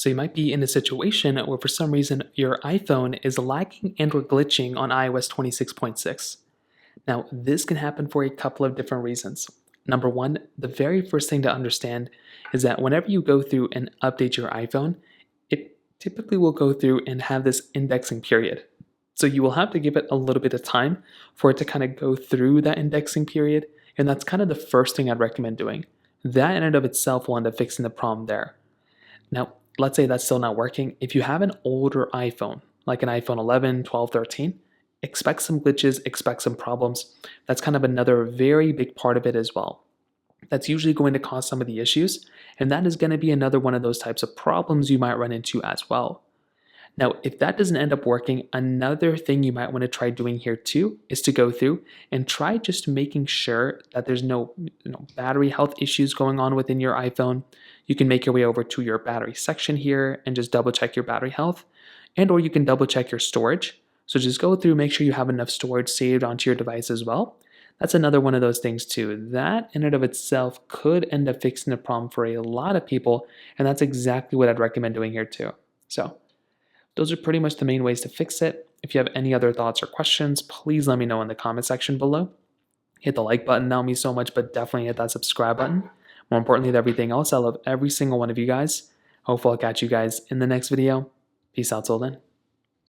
So you might be in a situation where for some reason your iPhone is lagging and or glitching on iOS 26.6. Now, this can happen for a couple of different reasons. Number one, the very first thing to understand is that whenever you go through and update your iPhone, it typically will go through and have this indexing period. So you will have to give it a little bit of time for it to kind of go through that indexing period, and that's kind of the first thing I'd recommend doing. That in and of itself will end up fixing the problem there. Now, let's say that's still not working. If you have an older iPhone, like an iPhone 11, 12, 13, expect some glitches, expect some problems. That's kind of another very big part of it as well. That's usually going to cause some of the issues, and that is going to be another one of those types of problems you might run into as well. Now, if that doesn't end up working, another thing you might want to try doing here too is to go through and try just making sure that there's no battery health issues going on within your iPhone. You can make your way over to your battery section here and just double check your battery health, and or you can double check your storage. So just go through, make sure you have enough storage saved onto your device as well. That's another one of those things too. That in and of itself could end up fixing the problem for a lot of people, and that's exactly what I'd recommend doing here too. So those are pretty much the main ways to fix it. If you have any other thoughts or questions, please let me know in the comment section below. Hit the like button, that would mean so much, but definitely hit that subscribe button. More importantly than everything else, I love every single one of you guys. Hopefully I'll catch you guys in the next video. Peace out till then.